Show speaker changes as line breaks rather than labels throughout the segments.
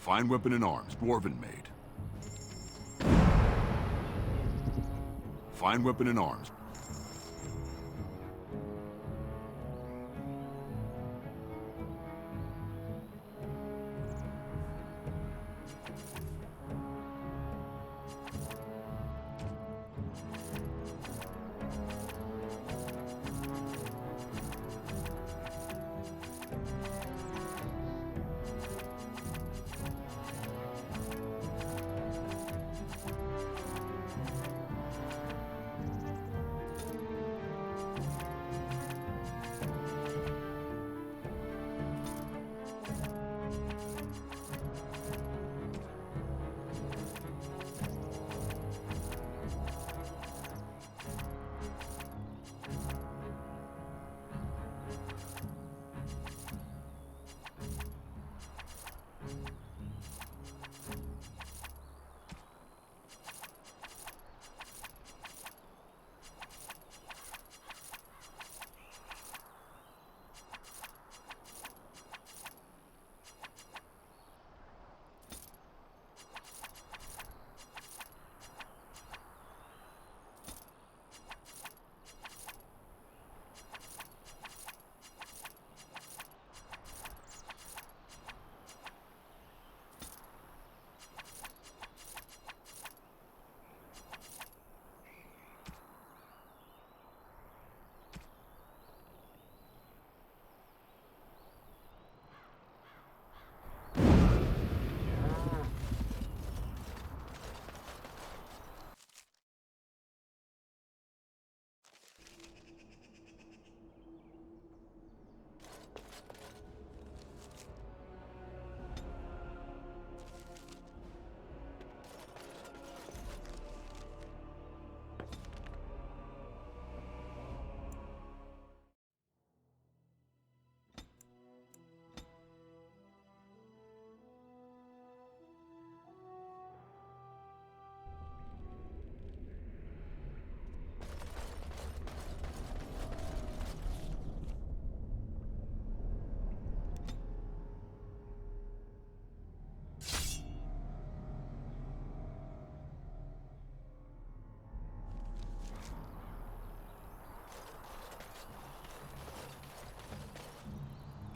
Fine weapon and arms, dwarven made. Fine weapon and arms.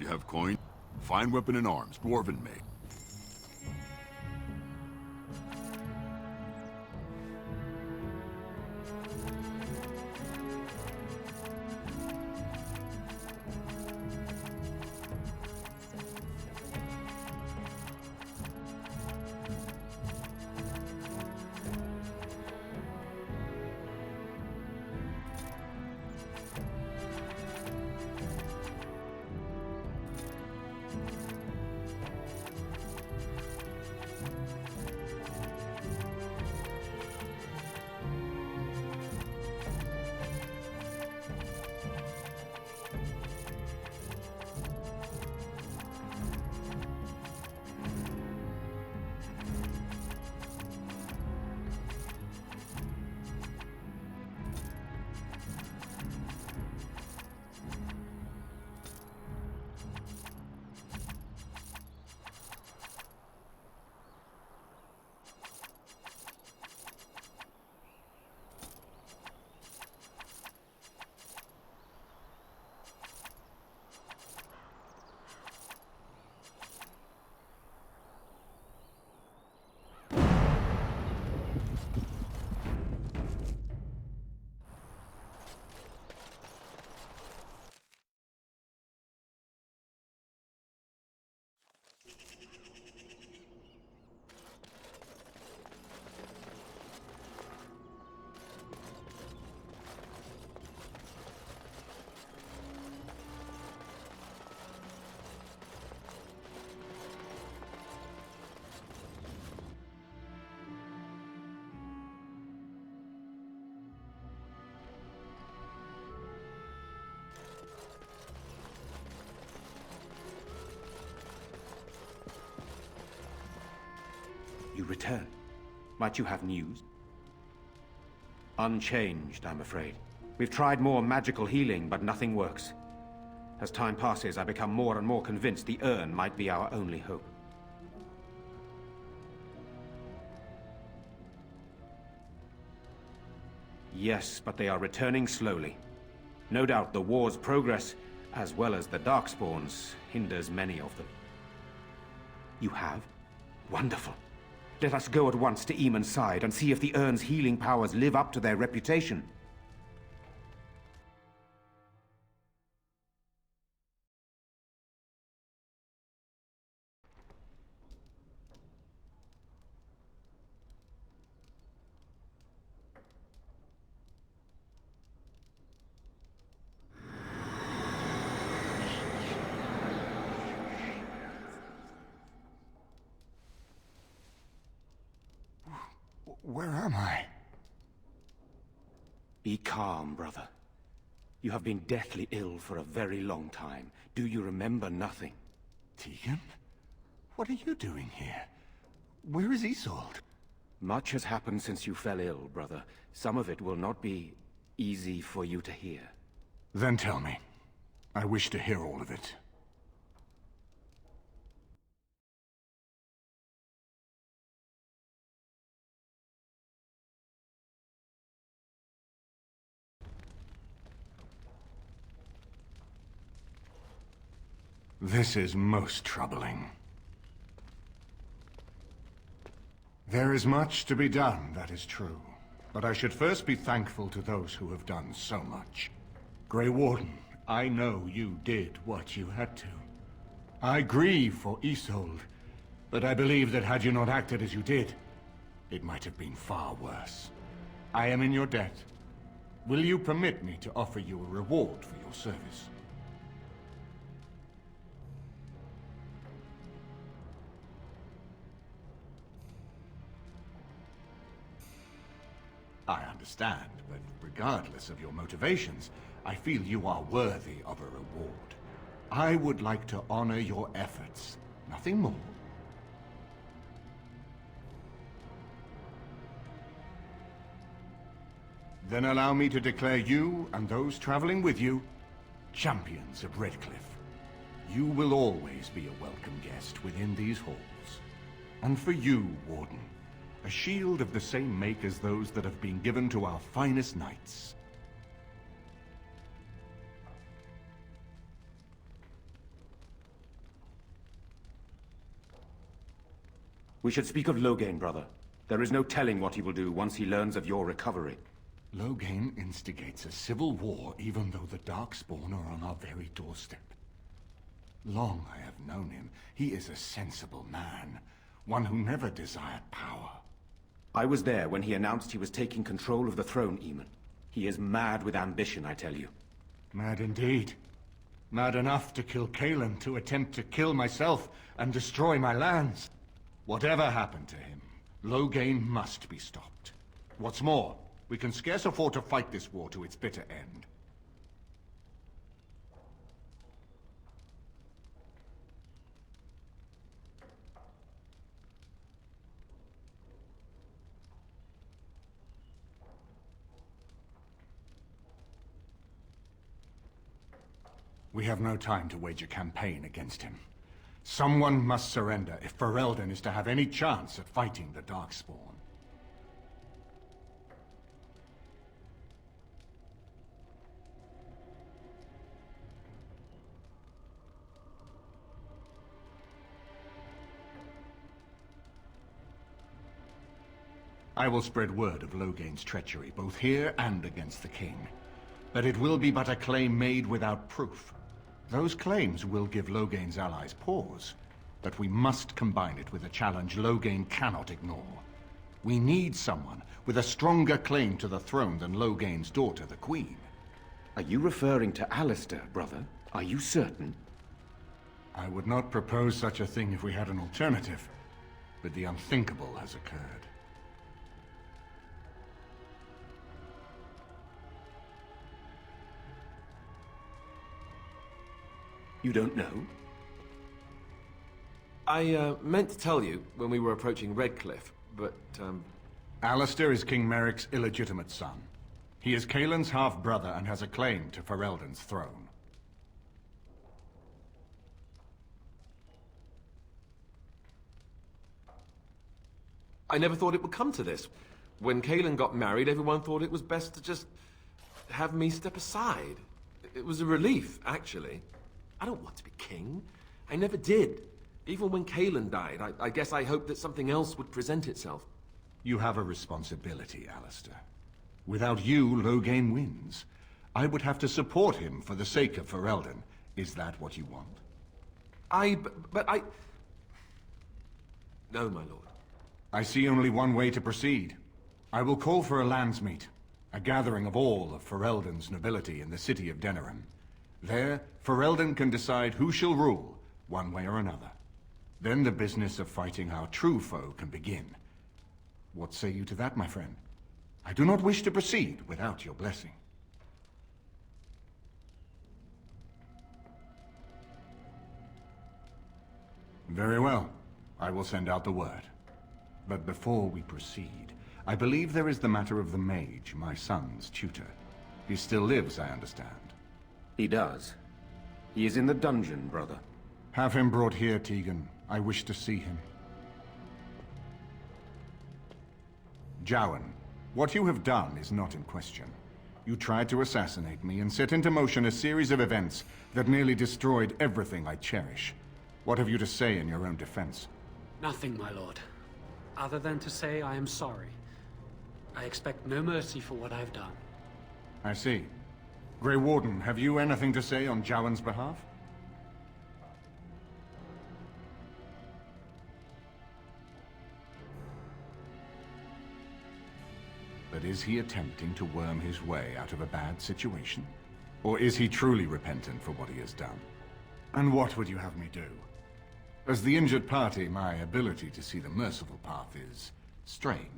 You have coin? Fine weapon and arms, dwarven made.
You return. Might you have news? Unchanged, I'm afraid. We've tried more magical healing, but nothing works. As time passes, I become more and more convinced the urn might be our only hope. Yes, but they are returning slowly. No doubt the war's progress, as well as the Darkspawns, hinders many of them. You have? Wonderful. Let us go at once to Eamon's side and see if the Urn's healing powers live up to their reputation.
Where am I?
Be calm, brother. You have been deathly ill for a very long time. Do you remember nothing?
Tegan? What are you doing here? Where is Isolde?
Much has happened since you fell ill, brother. Some of it will not be easy for you to hear.
Then tell me. I wish to hear all of it. This is most troubling. There is much to be done, that is true. But I should first be thankful to those who have done so much. Grey Warden, I know you did what you had to. I grieve for Isolde, but I believe that had you not acted as you did, it might have been far worse. I am in your debt. Will you permit me to offer you a reward for your service? I understand, but regardless of your motivations, I feel you are worthy of a reward. I would like to honor your efforts, nothing more. Then allow me to declare you, and those traveling with you, champions of Redcliffe. You will always be a welcome guest within these halls. And for you, Warden, a shield of the same make as those that have been given to our finest knights.
We should speak of Loghain, brother. There is no telling what he will do once he learns of your recovery.
Loghain instigates a civil war even though the Darkspawn are on our very doorstep. Long I have known him. He is a sensible man, one who never desired power.
I was there when he announced he was taking control of the throne, Eamon. He is mad with ambition, I tell you.
Mad indeed. Mad enough to kill Cailan, to attempt to kill myself and destroy my lands. Whatever happened to him, Loghain must be stopped. What's more, we can scarce afford to fight this war to its bitter end. We have no time to wage a campaign against him. Someone must surrender if Ferelden is to have any chance at fighting the Darkspawn. I will spread word of Loghain's treachery, both here and against the King. But it will be but a claim made without proof. Those claims will give Loghain's allies pause, but we must combine it with a challenge Loghain cannot ignore. We need someone with a stronger claim to the throne than Loghain's daughter, the Queen.
Are you referring to Alistair, brother? Are you certain?
I would not propose such a thing if we had an alternative, but the unthinkable has occurred.
You don't know?
I meant to tell you when we were approaching Redcliffe, but,
Alistair is King Merrick's illegitimate son. He is Cailan's half-brother and has a claim to Ferelden's throne.
I never thought it would come to this. When Kalen got married, everyone thought it was best to just have me step aside. It was a relief, actually. I don't want to be king. I never did. Even when Kalen died, I guess I hoped that something else would present itself.
You have a responsibility, Alistair. Without you, Loghain wins. I would have to support him for the sake of Ferelden. Is that what you want?
But I... No, my lord.
I see only one way to proceed. I will call for a landsmeet, a gathering of all of Ferelden's nobility in the city of Denerim. There, Ferelden can decide who shall rule, one way or another. Then the business of fighting our true foe can begin. What say you to that, my friend? I do not wish to proceed without your blessing. Very well. I will send out the word. But before we proceed, I believe there is the matter of the mage, my son's tutor. He still lives, I understand.
He does. He is in the dungeon, brother.
Have him brought here, Tegan. I wish to see him. Jowan, what you have done is not in question. You tried to assassinate me and set into motion a series of events that nearly destroyed everything I cherish. What have you to say in your own defense?
Nothing, my lord. Other than to say I am sorry. I expect no mercy for what I've done.
I see. Grey Warden, have you anything to say on Jowan's behalf? But is he attempting to worm his way out of a bad situation? Or is he truly repentant for what he has done? And what would you have me do? As the injured party, my ability to see the merciful path is strained.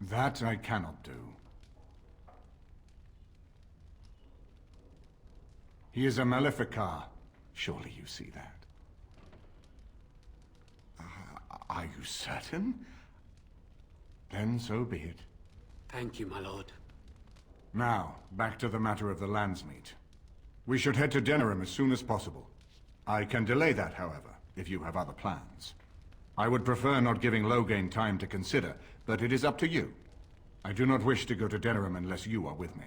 That I cannot do. He is a Maleficar. Surely you see that. Are you certain? Then so be it.
Thank you, my lord.
Now, back to the matter of the landsmeet. We should head to Denerim as soon as possible. I can delay that, however, if you have other plans. I would prefer not giving Loghain time to consider, but it is up to you. I do not wish to go to Denerim unless you are with me.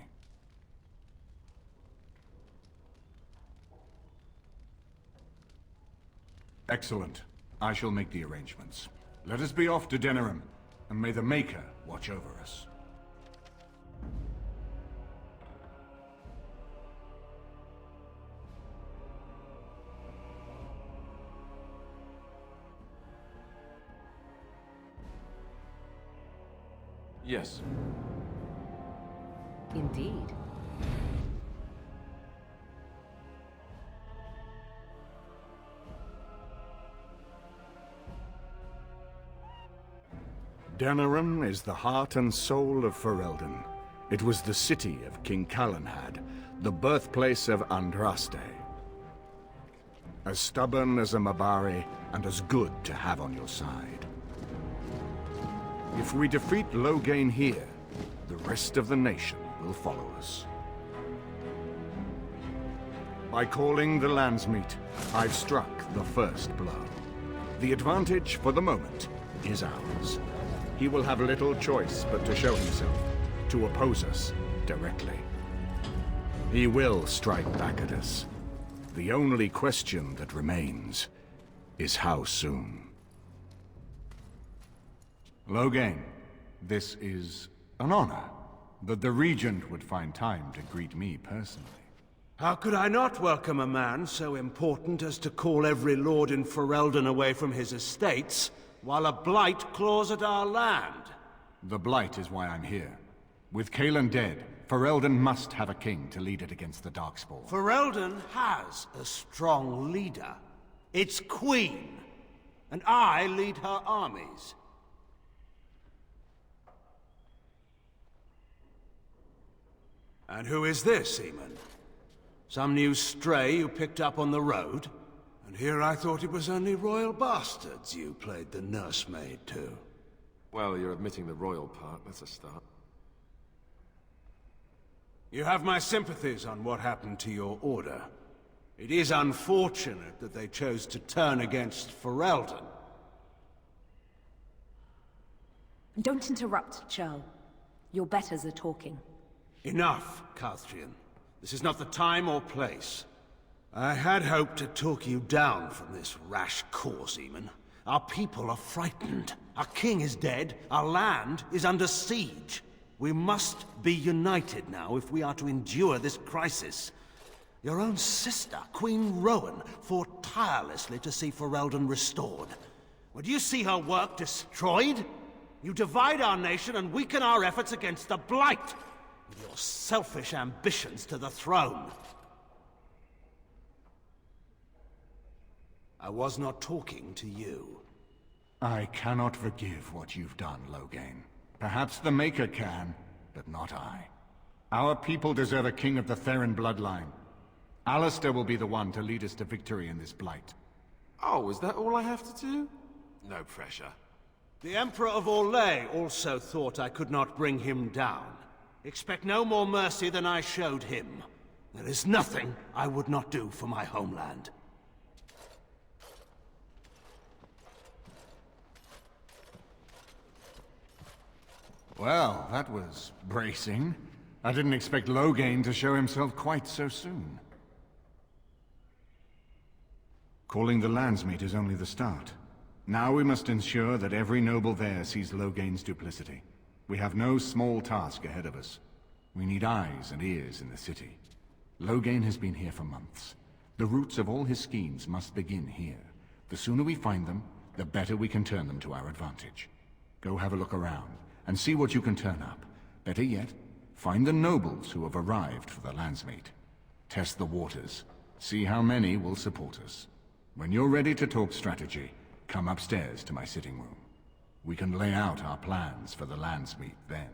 Excellent. I shall make the arrangements. Let us be off to Denerim, and may the Maker watch over us.
Yes.
Indeed.
Denerim is the heart and soul of Ferelden. It was the city of King Calenhad, the birthplace of Andraste. As stubborn as a Mabari, and as good to have on your side. If we defeat Loghain here, the rest of the nation will follow us. By calling the landsmeet, I've struck the first blow. The advantage, for the moment, is ours. He will have little choice but to show himself, to oppose us directly. He will strike back at us. The only question that remains is how soon. Loghain, this is an honor, that the Regent would find time to greet me personally.
How could I not welcome a man so important as to call every lord in Ferelden away from his estates, while a blight claws at our land?
The Blight is why I'm here. With Kalen dead, Ferelden must have a king to lead it against the Darkspawn.
Ferelden has a strong leader. Its queen. And I lead her armies. And who is this, Eamon? Some new stray you picked up on the road? And here I thought it was only royal bastards you played the nursemaid to.
Well, you're admitting the royal part. That's a start.
You have my sympathies on what happened to your order. It is unfortunate that they chose to turn against Ferelden.
Don't interrupt, Jarl. Your betters are talking.
Enough, Calthrian. This is not the time or place. I had hoped to talk you down from this rash course, Eamon. Our people are frightened. Our king is dead. Our land is under siege. We must be united now if we are to endure this crisis. Your own sister, Queen Rowan, fought tirelessly to see Ferelden restored. Would you see her work destroyed? You divide our nation and weaken our efforts against the Blight, with your selfish ambitions to the throne. I was not talking to you.
I cannot forgive what you've done, Loghain. Perhaps the Maker can, but not I. Our people deserve a king of the Theron bloodline. Alistair will be the one to lead us to victory in this Blight.
Oh, is that all I have to do? No pressure.
The Emperor of Orlais also thought I could not bring him down. Expect no more mercy than I showed him. There is nothing I would not do for my homeland.
Well, that was bracing. I didn't expect Loghain to show himself quite so soon. Calling the Landsmeet is only the start. Now we must ensure that every noble there sees Loghain's duplicity. We have no small task ahead of us. We need eyes and ears in the city. Loghain has been here for months. The roots of all his schemes must begin here. The sooner we find them, the better we can turn them to our advantage. Go have a look around, and see what you can turn up. Better yet, find the nobles who have arrived for the Landsmeet. Test the waters. See how many will support us. When you're ready to talk strategy, come upstairs to my sitting room. We can lay out our plans for the Landsmeet then.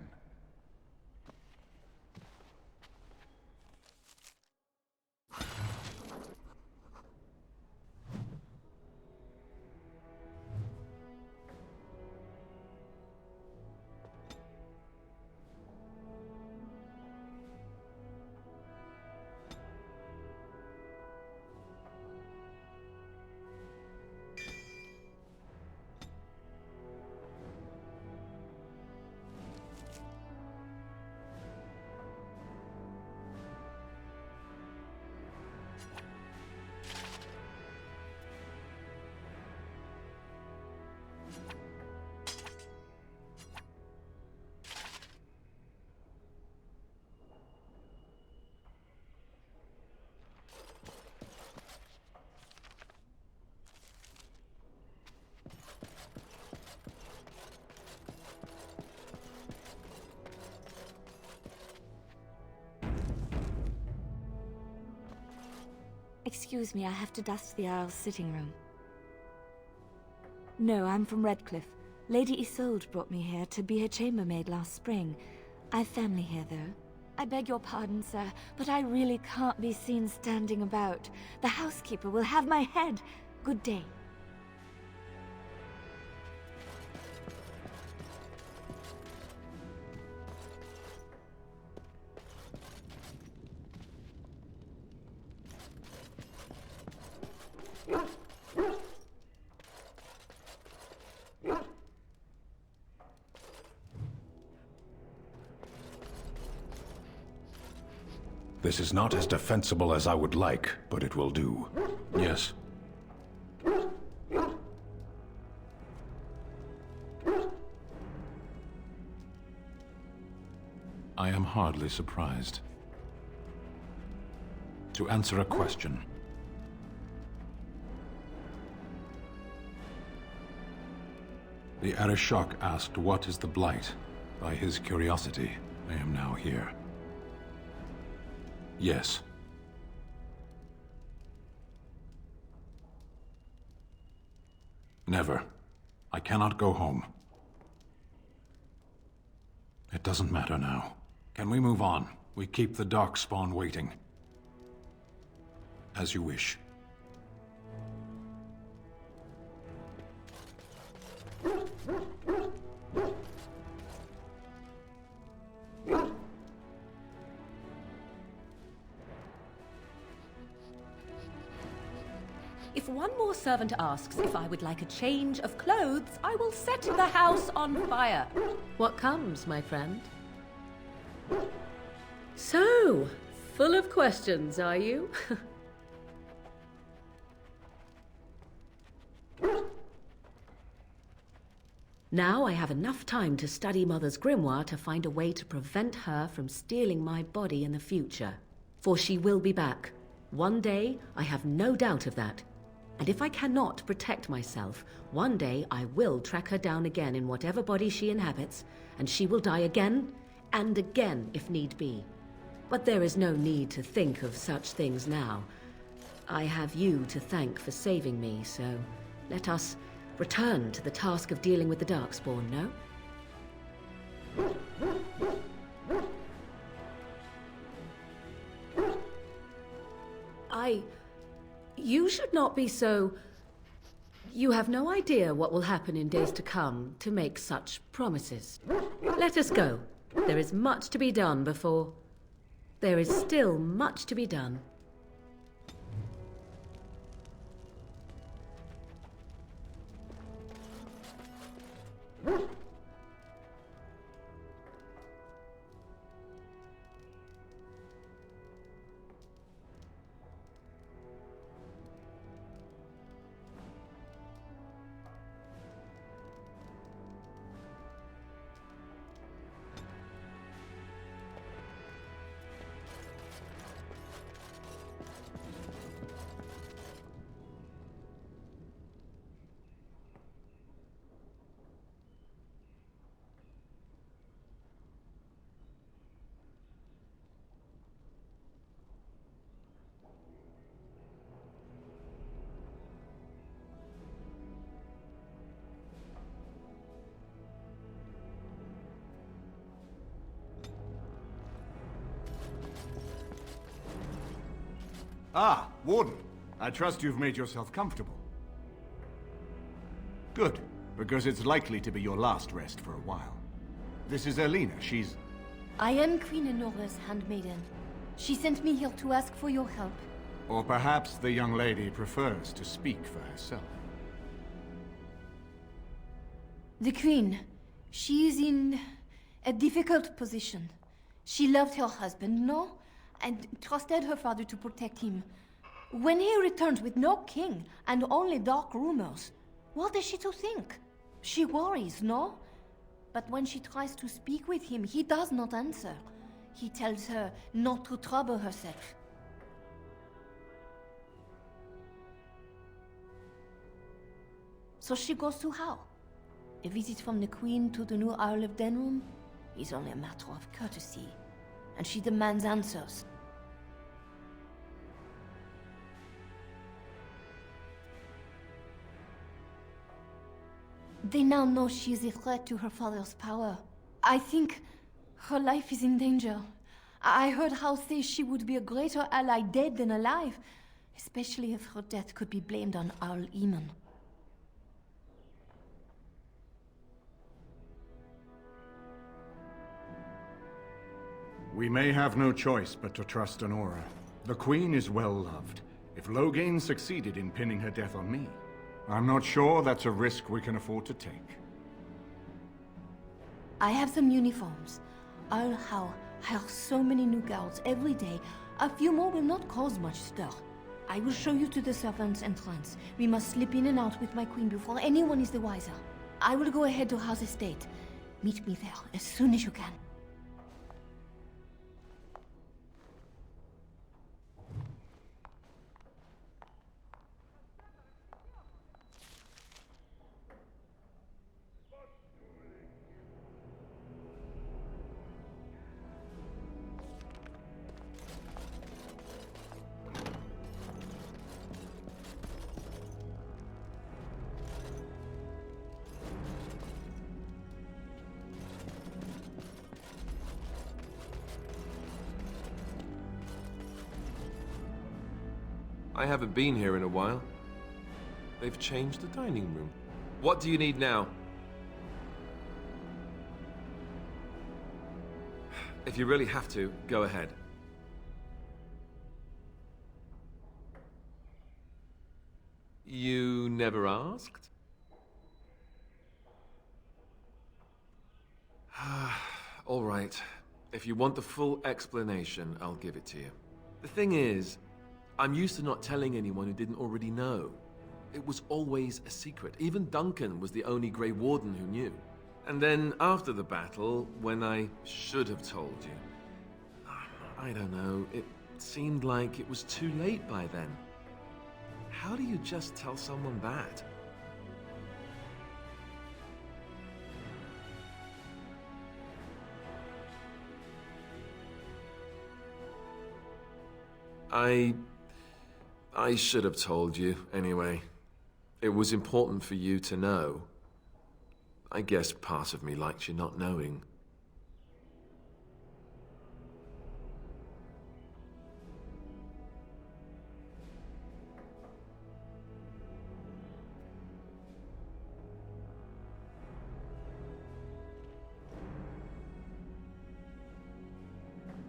Excuse me, I have to dust the Earl's sitting room. No, I'm from Redcliffe. Lady Isolde brought me here to be her chambermaid last spring. I've family here, though. I beg your pardon, sir, but I really can't be seen standing about. The housekeeper will have my head. Good day.
This is not as defensible as I would like, but it will do. Yes. I am hardly surprised. To answer a question. The Arishok asked what is the Blight. By his curiosity, I am now here. Yes. Never. I cannot go home. It doesn't matter now. Can we move on? We keep the Darkspawn waiting. As you wish.
If one more servant asks if I would like a change of clothes, I will set the house on fire.
What comes, my friend? So, full of questions, are you? Now I have enough time to study Mother's grimoire to find a way to prevent her from stealing my body in the future. For she will be back. One day, I have no doubt of that. And if I cannot protect myself, one day I will track her down again in whatever body she inhabits, and she will die again and again if need be. But there is no need to think of such things now. I have you to thank for saving me, so let us return to the task of dealing with the Darkspawn, no? You should not be so... You have no idea what will happen in days to come to make such promises. Let us go. There is much to be done before... There is still much to be done.
Ah, Warden. I trust you've made yourself comfortable. Good, because it's likely to be your last rest for a while. This is Erlina. She's...
I am Queen Enora's handmaiden. She sent me here to ask for your help.
Or perhaps the young lady prefers to speak for herself.
The Queen, she is in a difficult position. She loved her husband, no? And trusted her father to protect him. When he returns with no king and only dark rumors, what is she to think? She worries, no? But when she tries to speak with him, he does not answer. He tells her not to trouble herself. So she goes to how? A visit from the Queen to the new Isle of Denrum is only a matter of courtesy, and she demands answers. They now know she is a threat to her father's power. I think her life is in danger. I heard how say she would be a greater ally dead than alive, especially if her death could be blamed on Arl Eamon.
We may have no choice but to trust Enora. The Queen is well loved. If Loghain succeeded in pinning her death on me, I'm not sure that's a risk we can afford to take.
I have some uniforms. I'll hire so many new guards every day. A few more will not cause much stir. I will show you to the servants' entrance. We must slip in and out with my queen before anyone is the wiser. I will go ahead to House Estate. Meet me there as soon as you can.
I haven't been here in a while. They've changed the dining room. What do you need now? If you really have to, go ahead. never asked? All right. If you want the full explanation, I'll give it to you. The thing is, I'm used to not telling anyone who didn't already know. It was always a secret. Even Duncan was the only Grey Warden who knew. And then after the battle, when I should have told you, I don't know, it seemed like it was too late by then. How do you just tell someone that? I should have told you, anyway. It was important for you to know. I guess part of me liked you not knowing.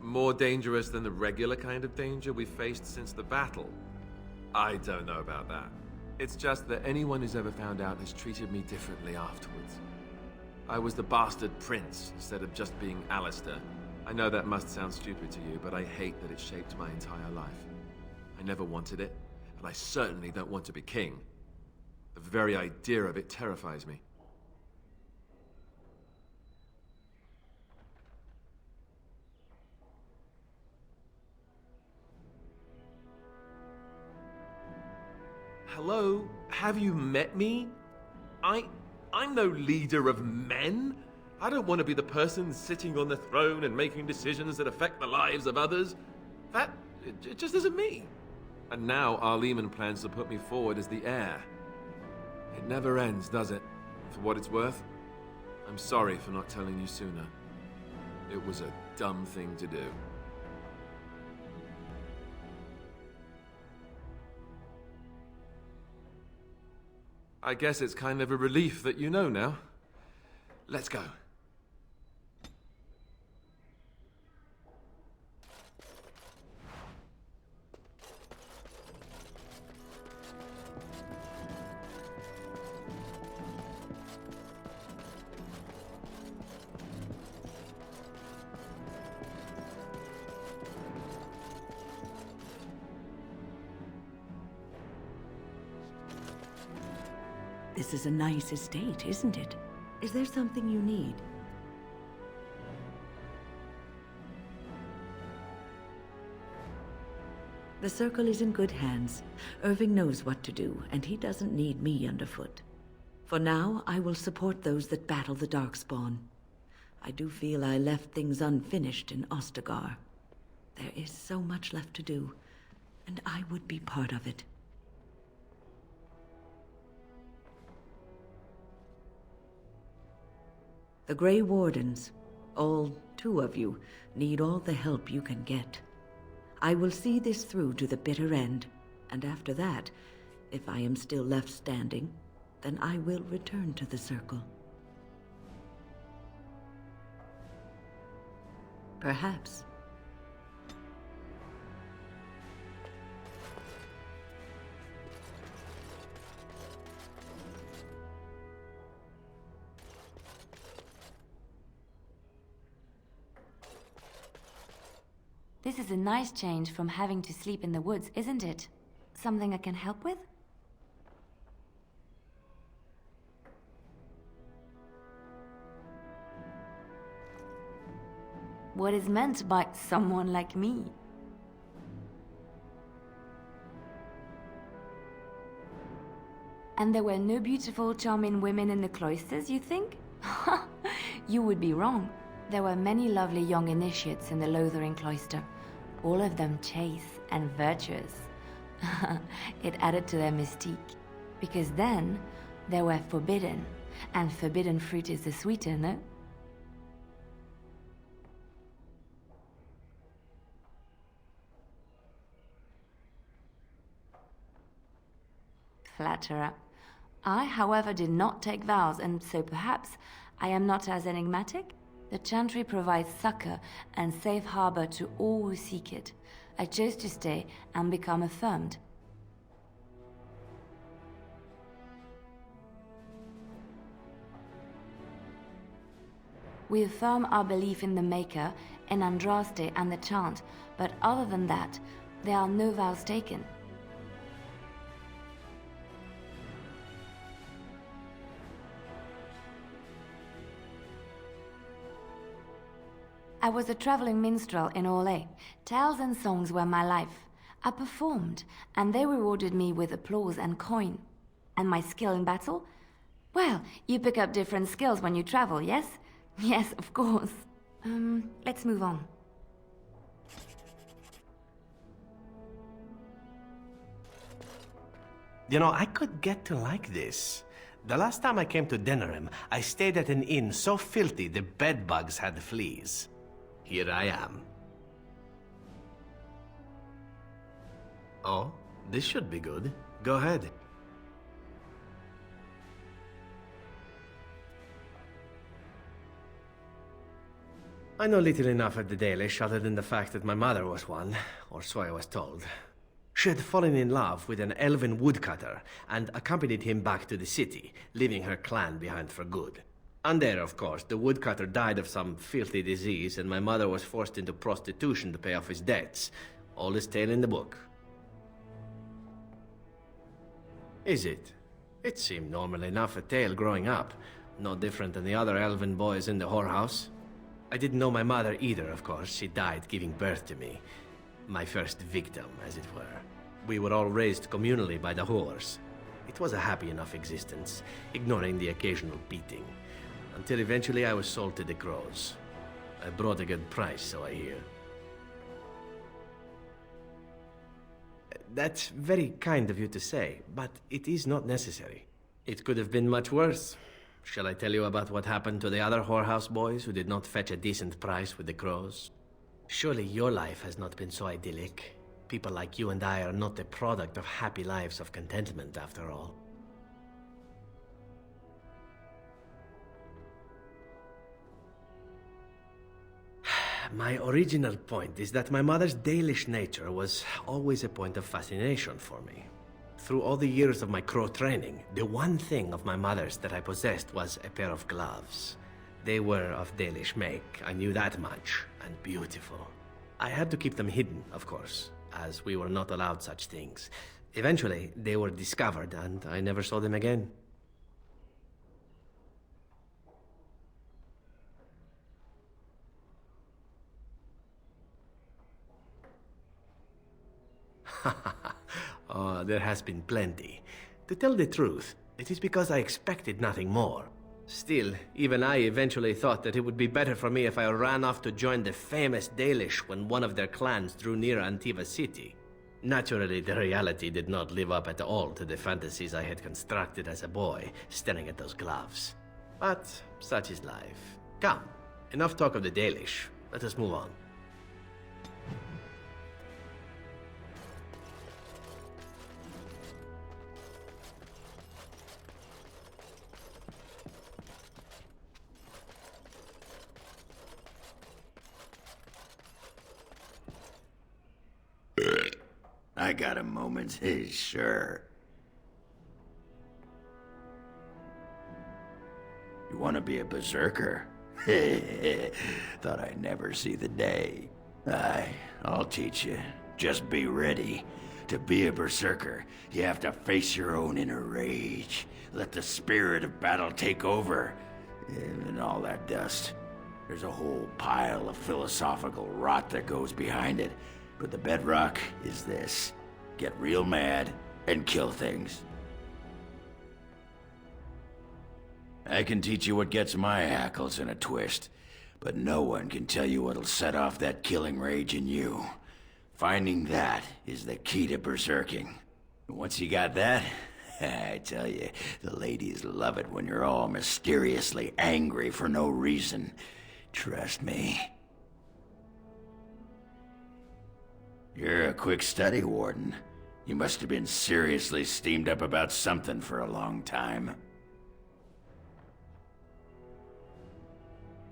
More dangerous than the regular kind of danger we've faced since the battle? I don't know about that. It's just that anyone who's ever found out has treated me differently afterwards. I was the bastard prince instead of just being Alistair. I know that must sound stupid to you, but I hate that it shaped my entire life. I never wanted it, and I certainly don't want to be king. The very idea of it terrifies me. Hello? Have you met me? I'm no leader of men. I don't want to be the person sitting on the throne and making decisions that affect the lives of others. It just isn't me. And now Arleman plans to put me forward as the heir. It never ends, does it? For what it's worth, I'm sorry for not telling you sooner. It was a dumb thing to do. I guess it's kind of a relief that you know now. Let's go.
This is a nice estate, isn't it? Is there something you need? The Circle is in good hands. Irving knows what to do, and he doesn't need me underfoot. For now, I will support those that battle the Darkspawn. I do feel I left things unfinished in Ostagar. There is so much left to do, and I would be part of it. The Grey Wardens, all 2 of you, need all the help you can get. I will see this through to the bitter end, and after that, if I am still left standing, then I will return to the Circle. Perhaps.
This is a nice change from having to sleep in the woods, isn't it? Something I can help with? What is meant by someone like me? And there were no beautiful, charming women in the cloisters, you think? You would be wrong. There were many lovely young initiates in the Lothering cloister, all of them chaste and virtuous. It added to their mystique, because then they were forbidden, and forbidden fruit is the sweeter, no? Flatterer. I, however, did not take vows, and so perhaps I am not as enigmatic? The Chantry provides succor and safe harbor to all who seek it. I chose to stay and become affirmed. We affirm our belief in the Maker, in Andraste and the chant, but other than that, there are no vows taken. I was a traveling minstrel in Orlais. Tales and songs were my life. I performed, and they rewarded me with applause and coin. And my skill in battle? Well, you pick up different skills when you travel, yes? Yes, of course. Let's move on.
You know, I could get to like this. The last time I came to Denerim, I stayed at an inn so filthy the bedbugs had fleas. Here I am. Oh, this should be good. Go ahead. I know little enough of the Dalish other than the fact that my mother was one, or so I was told. She had fallen in love with an elven woodcutter and accompanied him back to the city, leaving her clan behind for good. And there, of course, the woodcutter died of some filthy disease and my mother was forced into prostitution to pay off his debts. Oldest tale in the book. Is it? It seemed normal enough a tale growing up. No different than the other elven boys in the whorehouse. I didn't know my mother either, of course. She died giving birth to me. My first victim, as it were. We were all raised communally by the whores. It was a happy enough existence, ignoring the occasional beating. Until eventually I was sold to the crows. I brought a good price, so I hear. That's very kind of you to say, but it is not necessary. It could have been much worse. Shall I tell you about what happened to the other whorehouse boys who did not fetch a decent price with the crows? Surely your life has not been so idyllic. People like you and I are not the product of happy lives of contentment, after all. My original point is that my mother's Dalish nature was always a point of fascination for me. Through all the years of my crow training, the one thing of my mother's that I possessed was a pair of gloves. They were of Dalish make, I knew that much, and beautiful. I had to keep them hidden, of course, as we were not allowed such things. Eventually, they were discovered, and I never saw them again. Oh, there has been plenty. To tell the truth, it is because I expected nothing more. Still, even I eventually thought that it would be better for me if I ran off to join the famous Dalish when one of their clans drew near Antiva city. Naturally, the reality did not live up at all to the fantasies I had constructed as a boy, staring at those gloves. But such is life. Come, enough talk of the Dalish. Let us move on.
I got a moment, sure. You want to be a berserker? Thought I'd never see the day. I'll teach you. Just be ready. To be a berserker, you have to face your own inner rage. Let the spirit of battle take over. And all that dust. There's a whole pile of philosophical rot that goes behind it. But the bedrock is this. Get real mad and kill things. I can teach you what gets my hackles in a twist, but no one can tell you what'll set off that killing rage in you. Finding that is the key to berserking. Once you got that, I tell you, the ladies love it when you're all mysteriously angry for no reason. Trust me. You're a quick study, Warden. You must have been seriously steamed up about something for a long time.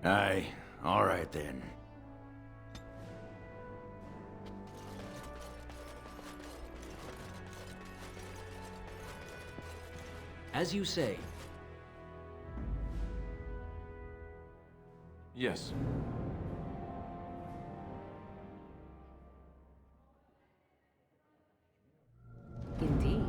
Aye, all right then.
As you say.
Yes.
Indeed.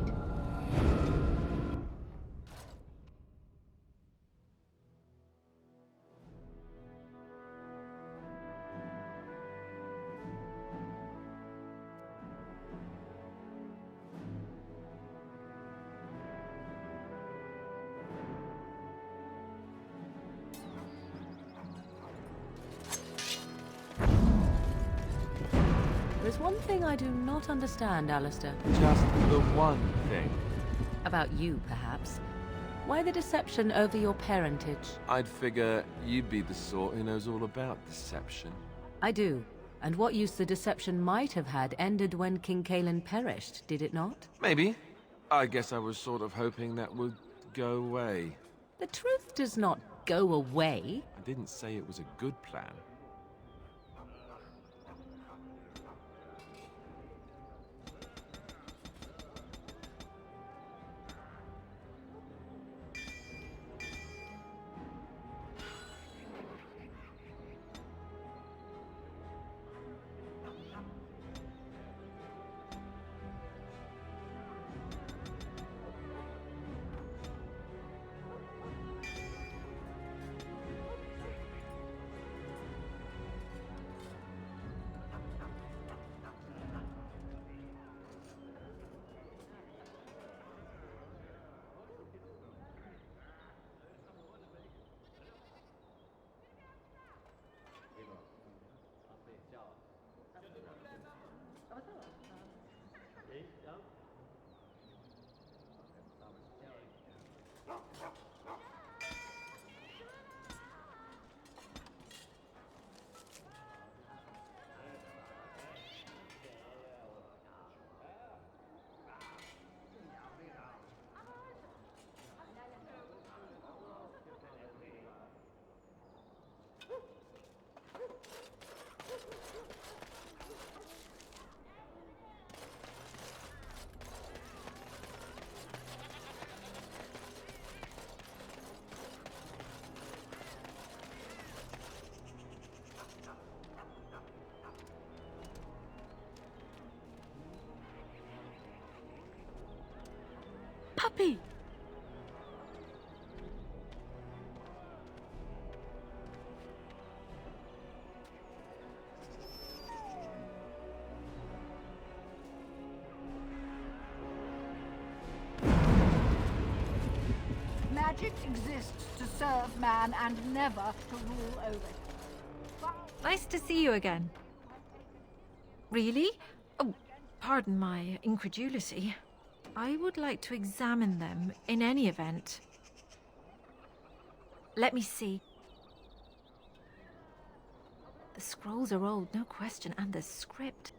There's one thing I do not understand, Alistair.
Just the one thing.
About you, perhaps. Why the deception over your parentage?
I'd figure you'd be the sort who knows all about deception.
I do. And what use the deception might have had ended when King Cailan perished, did it not?
Maybe. I guess I was sort of hoping that would go away.
The truth does not go away.
I didn't say it was a good plan.
Puppy!
Magic exists to serve man and never to rule over him.
Nice to see you again. Really? Oh, pardon my incredulity. I would like to examine them in any event. Let me see. The scrolls are old, no question, and the script.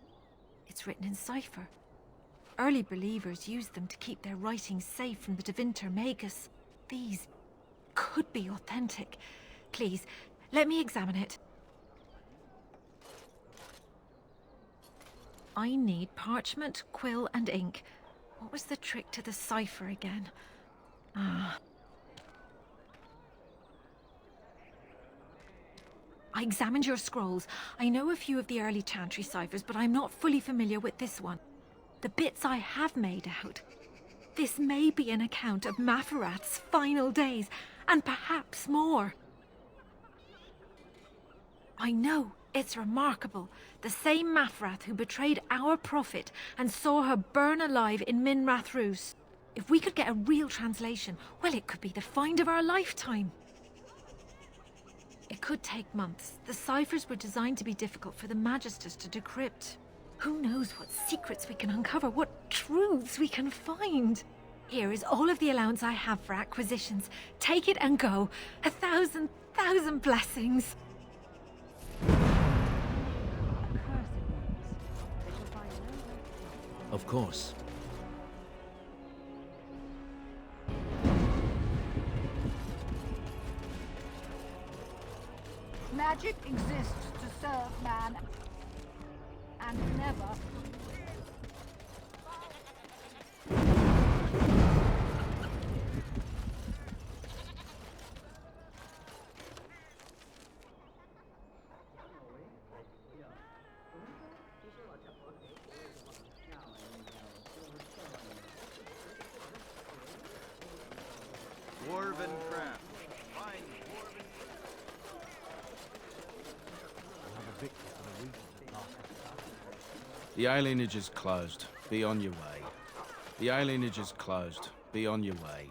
It's written in cipher. Early believers used them to keep their writings safe from the Tevinter Magus. These could be authentic. Please, let me examine it. I need parchment, quill, and ink. What was the trick to the cipher again? I examined your scrolls. I know a few of the early Chantry ciphers, but I'm not fully familiar with this one. The bits I have made out. This may be an account of Mafarat's final days, and perhaps more. I know. It's remarkable. The same Mafarat who betrayed our prophet and saw her burn alive in Minrath Rus. If we could get a real translation, well, it could be the find of our lifetime. It could take months. The ciphers were designed to be difficult for the Magisters to decrypt. Who knows what secrets we can uncover, what truths we can find. Here is all of the allowance I have for acquisitions. Take it and go. 1,000 blessings.
Of course.
Magic exists to serve man and never.
The alienage is closed. Be on your way. The alienage is closed. Be on your way.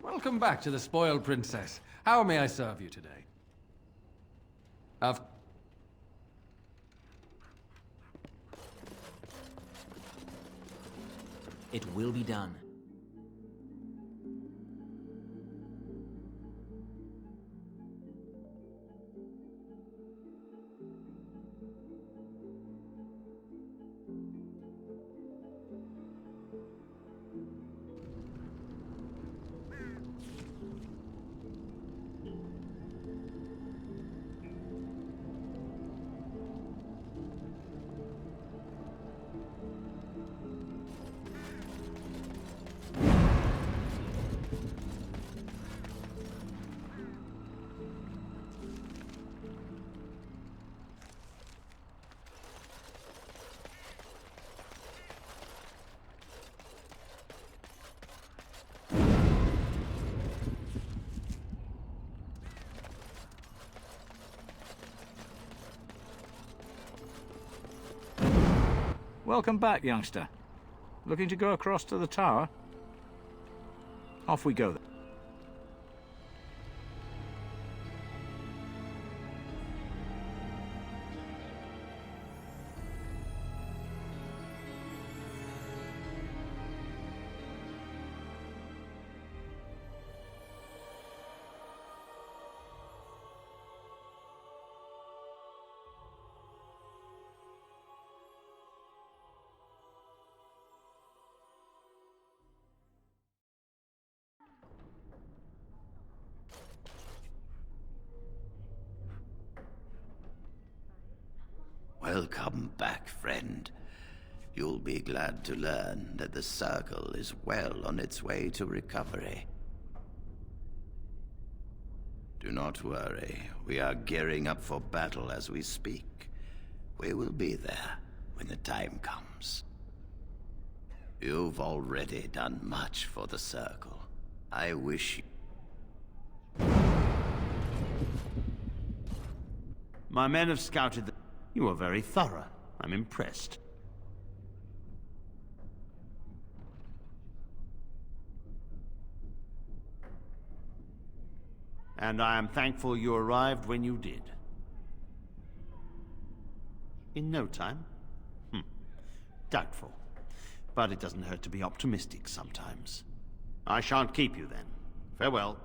Welcome back to the Spoiled Princess. How may I serve you today?
It will be done.
Welcome back, youngster. Looking to go across to the tower? Off we go then.
Welcome back, friend. You'll be glad to learn that the Circle is well on its way to recovery. Do not worry. We are gearing up for battle as we speak. We will be there when the time comes. You've already done much for the Circle. I wish you...
My men have scouted the... You are very thorough. I'm impressed. And I am thankful you arrived when you did. In no time? Doubtful. But it doesn't hurt to be optimistic sometimes. I shan't keep you then. Farewell.